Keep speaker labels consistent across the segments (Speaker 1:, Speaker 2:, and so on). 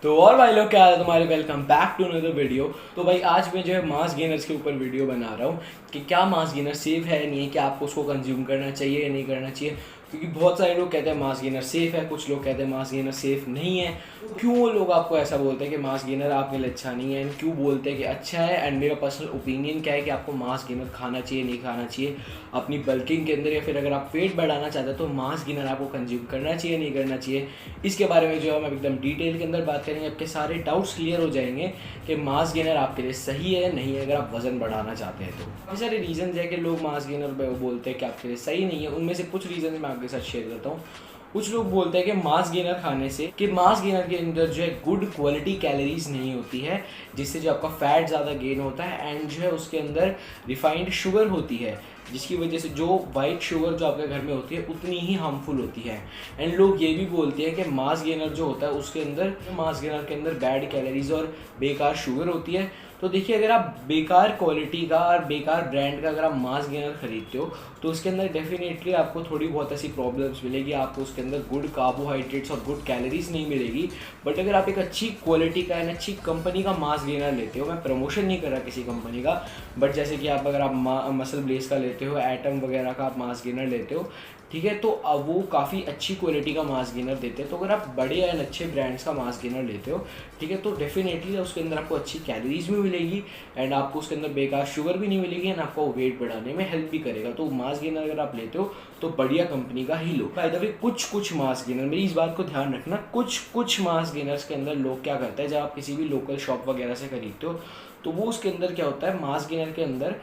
Speaker 1: तो और भाई लोग, क्या हाल है तुम्हारे। Welcome back to another video. तो भाई आज मैं जो है मास गेनर्स के ऊपर वीडियो बना रहा हूँ कि क्या मास गेनर सेफ है नहीं है, क्या आपको उसको कंज्यूम करना चाहिए या नहीं करना चाहिए। क्योंकि बहुत सारे लोग कहते हैं मास गेनर सेफ है, कुछ लोग कहते हैं मास गेनर सेफ नहीं है। तो क्यों वो लोग आपको ऐसा बोलते हैं कि मास गेनर आपके लिए अच्छा नहीं है, एंड क्यों बोलते हैं कि अच्छा है। एंड मेरा पर्सनल ओपिनियन क्या है कि आपको मास गेनर खाना चाहिए नहीं खाना चाहिए अपनी बल्किंग के अंदर, या फिर अगर आप पेट बढ़ाना चाहते हैं तो मास गेनर आपको कंज्यूम करना चाहिए नहीं करना चाहिए। इसके बारे में जो है हम एकदम डिटेल के अंदर बात करेंगे, आपके सारे डाउट्स क्लियर हो जाएंगे कि मास गेनर आपके लिए सही है नहीं है अगर आप वज़न बढ़ाना चाहते हैं तो। काफ़ी सारे रीज़न है कि लोग मास गेनर बोलते हैं कि आपके लिए सही नहीं है। उनमें से कुछ रीज़न मैं आपके साथ शेयर करता हूँ। कुछ लोग बोलते हैं कि मास गेनर खाने से कि मास गेनर के अंदर जो है गुड क्वालिटी कैलोरीज नहीं होती है, जिससे जो आपका फैट ज़्यादा गेन होता है, एंड जो है उसके अंदर रिफाइंड शुगर होती है, जिसकी वजह से जो वाइट शुगर जो आपके घर में होती है उतनी ही हार्मफुल होती है। एंड लोग ये भी बोलते हैं कि मास गेनर जो होता है उसके अंदर मास गेनर के अंदर बैड कैलोरीज और बेकार शुगर होती है। तो देखिए, अगर आप बेकार क्वालिटी का और बेकार ब्रांड का अगर आप मास गेनर खरीदते हो तो उसके अंदर डेफिनेटली आपको थोड़ी बहुत ऐसी प्रॉब्लम्स मिलेगी। आपको उसके अंदर गुड कार्बोहाइड्रेट्स और गुड कैलोरीज नहीं मिलेगी। बट अगर आप एक अच्छी क्वालिटी का एंड अच्छी कंपनी का मास गेनर लेते हो, मैं प्रमोशन नहीं कर रहा किसी कंपनी का, बट जैसे कि अगर आप मसल ब्लेस का लेते हो, एटम वगैरह का आप मास गेनर लेते हो, ठीक है, तो अब वो काफ़ी अच्छी क्वालिटी का मास गेनर देते हैं। तो अगर आप बड़े एंड अच्छे ब्रांड्स का मास गेनर लेते हो, ठीक है, तो डेफिनेटली उसके अंदर आपको अच्छी कैलोरीज भी मिलेगी, एंड आपको उसके अंदर बेकार शुगर भी नहीं मिलेगी, एंड आपको वेट बढ़ाने में हेल्प भी करेगा। तो मास गेनर अगर आप लेते हो तो बढ़िया कंपनी का ही लो। बाय द वे, कुछ मास गेनर, मेरी इस बात को ध्यान रखना, कुछ मास गेनर्स के अंदर लोग क्या करते हैं, जब आप किसी भी लोकल शॉप वगैरह से खरीदते हो तो वो उसके अंदर क्या होता है, मास गेनर के अंदर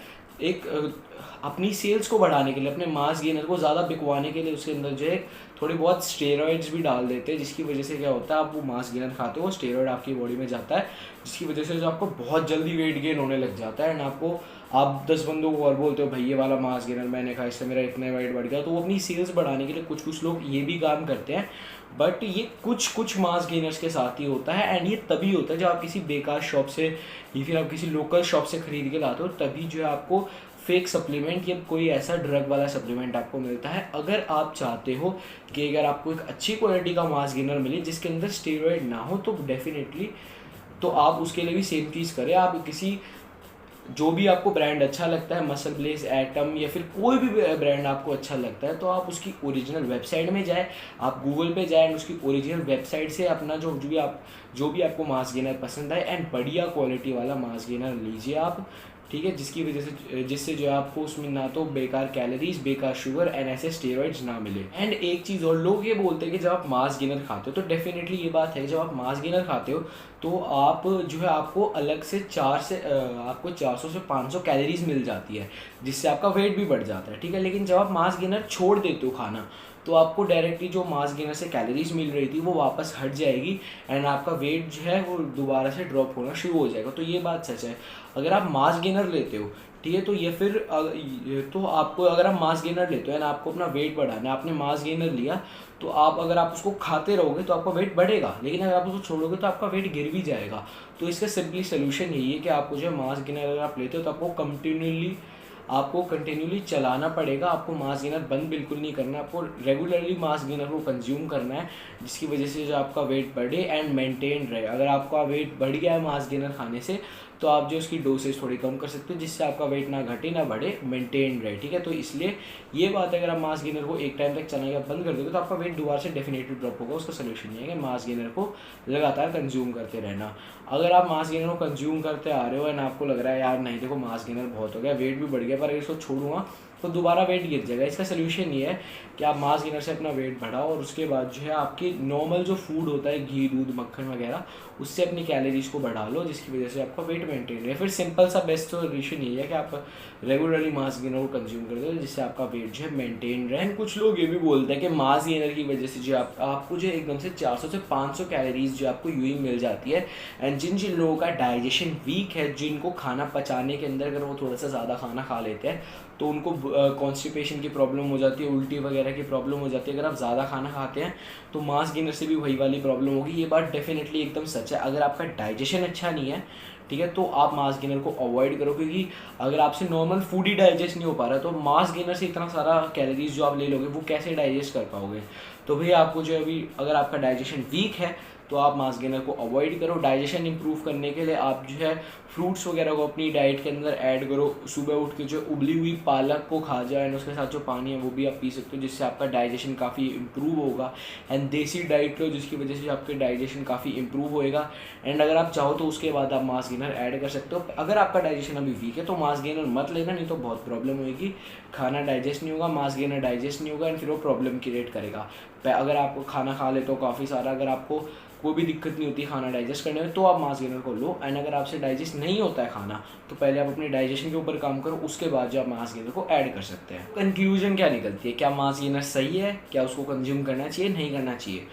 Speaker 1: एक अपनी सेल्स को बढ़ाने के लिए, अपने मास गेनर को ज़्यादा बिकवाने के लिए उसके अंदर जो है थोड़ी बहुत स्टेरॉइड्स भी डाल देते हैं, जिसकी वजह से क्या होता है, आप वो मास गेनर खाते हो, वो स्टेरॉइड आपकी बॉडी में जाता है, जिसकी वजह से जो आपको बहुत जल्दी वेट गेन होने लग जाता है। एंड आप 10 बंदों को और बोलते हो भाई ये वाला मास गेनर मैंने खाया, इससे मेरा इतना वेट बढ़ गया। तो वो अपनी सेल्स बढ़ाने के लिए कुछ लोग ये भी काम करते हैं। बट ये कुछ मास गेनर्स के साथ ही होता है, एंड ये तभी होता है जब आप किसी बेकार शॉप से या फिर आप किसी लोकल शॉप से खरीद के लाते हो, तभी जो है आपको फेक सप्लीमेंट या कोई ऐसा ड्रग वाला सप्लीमेंट आपको मिलता है। अगर आप चाहते हो कि अगर आपको एक अच्छी क्वालिटी का मास गेनर मिले जिसके अंदर स्टेरॉइड ना हो, तो डेफिनेटली तो आप उसके लिए भी सेम चीज़ करें। आप किसी जो भी आपको ब्रांड अच्छा लगता है, मसल ब्लेस, एटम, या फिर कोई भी ब्रांड आपको अच्छा लगता है, तो आप उसकी ओरिजिनल वेबसाइट में जाए, आप गूगल पे जाए, उसकी ओरिजिनल वेबसाइट से अपना जो भी आपको मास गेनर पसंद आए एंड बढ़िया क्वालिटी वाला मास गेनर लीजिए आप, ठीक है, जिससे जो है आपको उसमें ना तो बेकार कैलोरीज, बेकार शुगर एंड ऐसे स्टेरॉइड्स ना मिले। एंड एक चीज़ और, लोग ये बोलते हैं कि जब आप मास गेनर खाते हो, तो डेफिनेटली ये बात है, जब आप मास गेनर खाते हो तो आप जो है आपको अलग से आपको 400 से 500 कैलोरीज मिल जाती है, जिससे आपका वेट भी बढ़ जाता है, ठीक है। लेकिन जब आप मास गेनर छोड़ देते हो खाना, तो आपको डायरेक्टली जो मास गेनर से कैलोरीज मिल रही थी वो वापस हट जाएगी, एंड आपका वेट जो है वो दोबारा से ड्रॉप होना शुरू हो जाएगा। तो ये बात सच है। अगर आप मास गेनर लेते हो, ठीक है, तो ये फिर तो आपको, अगर आप मास गेनर लेते हो एंड आपको अपना वेट बढ़ाना है, आपने मास गेनर लिया, तो आप अगर आप उसको खाते रहोगे तो आपका वेट बढ़ेगा, लेकिन अगर आप उसको छोड़ोगे तो आपका वेट गिर भी जाएगा। तो इसका सिंपली सोल्यूशन यही है कि आपको जो है मास गेनर अगर आप लेते हो तो आपको कंटिन्यूली चलाना पड़ेगा। आपको मास गेनर बंद बिल्कुल नहीं करना, आपको रेगुलरली मास गेनर को कंज्यूम करना है, जिसकी वजह से जो आपका वेट बढ़े एंड मेंटेन रहे। अगर आपका वेट बढ़ गया है मास गेनर खाने से, तो आप जो उसकी डोसेज थोड़ी कम कर सकते हो, जिससे आपका वेट ना घटे ना बढ़े, मेंटेन रहे, ठीक है। तो इसलिए ये बात है, अगर आप मास गेनर को एक टाइम तक चलाना बंद कर दोगे तो आपका वेट दोबारा से डेफिनेटली ड्रॉप होगा। उसका सोल्यूशन ये है कि मास गेनर को लगातार कंज्यूम करते रहना। अगर आप मास गेनर को कंज्यूम करते आ रहे हो एंड आपको लग रहा है यार नहीं देखो मास गेनर बहुत हो गया, वेट भी बढ़ गया, पर अगर इसको छोड़ूंगा तो दोबारा वेट गिर जाएगा, इसका सोल्यूशन ये है कि आप मास गेनर से अपना वेट बढ़ाओ, और उसके बाद जो है आपकी नॉर्मल जो फूड होता है, घी, दूध, मक्खन वगैरह, उससे अपनी कैलोरीज को बढ़ा लो, जिसकी वजह से आपका वेट मेंटेन रहे। फिर सिंपल सा बेस्ट सोल्यूशन यही है कि आप रेगुलरली मास गेनर को कंज्यूम कर दो, जिससे आपका वेट जो है मेंटेन रहे। कुछ लोग ये भी बोलते हैं कि मास गेनर की वजह से जो आपको जो एकदम से 400 से 500 कैलोरीज जो आपको यूं ही मिल जाती है, एंड जिन लोगों का डाइजेशन वीक है, जिनको खाना पचाने के अंदर अगर वो थोड़ा सा ज़्यादा खाना खा लेते हैं तो उनको कॉन्स्टिपेशन की प्रॉब्लम हो जाती है, उल्टी वगैरह की प्रॉब्लम हो जाती है। अगर आप ज़्यादा खाना खाते हैं तो मास गेनर से भी वही वाली प्रॉब्लम होगी। ये बात डेफिनेटली एकदम सच है। अगर आपका डाइजेशन अच्छा नहीं है, ठीक है, तो आप मास गेनर को अवॉइड करो, क्योंकि अगर आपसे नॉर्मल फूड ही डाइजेस्ट नहीं हो पा रहा है तो मास गेनर से इतना सारा कैलोरीज जो आप ले लोगे वो कैसे डाइजेस्ट कर पाओगे। तो भैया आपको जो अभी अगर आपका डाइजेशन वीक है तो आप मास गेनर को अवॉइड करो। डाइजेशन इंप्रूव करने के लिए आप जो है फ्रूट्स वगैरह को अपनी डाइट के अंदर ऐड करो। सुबह उठ के जो उबली हुई पालक को खा जाए एंड उसके साथ जो पानी है वो भी आप पी सकते हो, जिससे आपका डाइजेशन काफ़ी इंप्रूव होगा। एंड देसी डाइट लो, जिसकी वजह से आपके डाइजेशन काफ़ी इंप्रूव होएगा। एंड अगर आप चाहो तो उसके बाद आप मास गेनर ऐड कर सकते हो। अगर आपका डाइजेशन अभी वीक है तो मास गेनर मत लेना, नहीं तो बहुत प्रॉब्लम होगी। खाना डाइजेस्ट नहीं होगा, मास गेनर डाइजेस्ट नहीं होगा एंड फिर वो प्रॉब्लम क्रिएट करेगा। अगर आप खाना खा लेते हो काफ़ी सारा, अगर आपको कोई भी दिक्कत नहीं होती खाना डाइजेस्ट करने में, तो आप मास गेनर को लो। एंड अगर आपसे डाइजेस्ट नहीं होता है खाना, तो पहले आप अपने डाइजेशन के ऊपर काम करो, उसके बाद जो आप मास गेनर को ऐड कर सकते हैं। कंक्लूजन क्या निकलती है, क्या मास गेनर सही है, क्या उसको कंज्यूम करना चाहिए, नहीं करना चाहिए?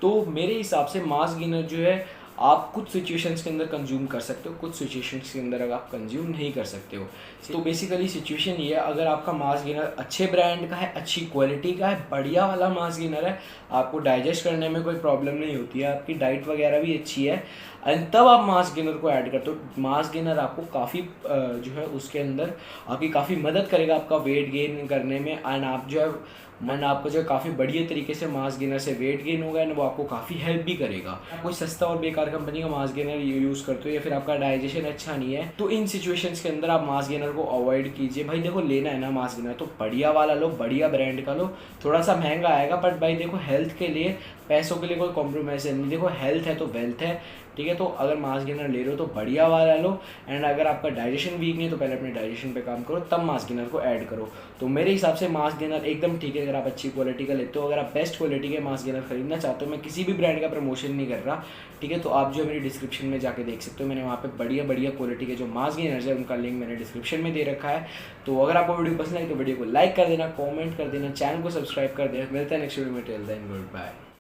Speaker 1: तो मेरे हिसाब से मास गेनर जो है आप कुछ सिचुएशंस के अंदर कंज्यूम कर सकते हो, कुछ सिचुएशंस के अंदर अगर आप कंज्यूम नहीं कर सकते हो। तो बेसिकली सिचुएशन ये है, अगर आपका मास गेनर अच्छे ब्रांड का है, अच्छी क्वालिटी का है, बढ़िया वाला मास गेनर है, आपको डाइजेस्ट करने में कोई प्रॉब्लम नहीं होती है, आपकी डाइट वगैरह भी अच्छी है, एंड तब आप मास गेनर को ऐड करते हो। मास गेनर आपको काफ़ी जो है उसके अंदर आपकी काफ़ी मदद करेगा आपका वेट गेन करने में। एंड आप जो है आपको जो है काफ़ी बढ़िया तरीके से मास गेनर से वेट गेन होगा एंड वो आपको काफ़ी हेल्प भी करेगा। कोई सस्ता और बेकार कंपनी का मास गेनर यूज़ करते हो या फिर आपका डाइजेशन अच्छा नहीं है, तो इन सिचुएशंस के अंदर आप मास गेनर को अवॉइड कीजिए। भाई देखो, लेना है ना मास गेनर तो बढ़िया वाला लो, बढ़िया ब्रांड का लो। थोड़ा सा महंगा आएगा, बट भाई देखो हेल्थ के लिए, पैसों के लिए कोई कॉम्प्रोमाइज़ नहीं। देखो हेल्थ है तो वेल्थ है, ठीक है? तो अगर मास गेनर ले रहे हो तो बढ़िया वाला लो। एंड अगर आपका डाइजेशन वीक नहीं है तो पहले अपने डाइजेशन पे काम करो, तब मास गेनर को ऐड करो। तो मेरे हिसाब से मास गेनर एकदम ठीक है अगर आप अच्छी क्वालिटी का लेते हो। अगर आप बेस्ट क्वालिटी के मास गेनर खरीदना चाहते हो, मैं किसी भी ब्रांड का प्रमोशन नहीं कर रहा, ठीक है? तो आप जो मेरी डिस्क्रिप्शन में जाके देख सकते हो, मैंने वहाँ पे बढ़िया बढ़िया क्वालिटी के जो मास गेनर्स है उनका लिंक मैंने डिस्क्रिप्शन में दे रखा है। तो अगर आपको वीडियो पसंद आई तो वीडियो को लाइक कर देना, कॉमेंट कर देना, चैनल को सब्सक्राइब कर देना। मिलता है नेक्स्ट वीडियो में, टिल देन गुड बाय।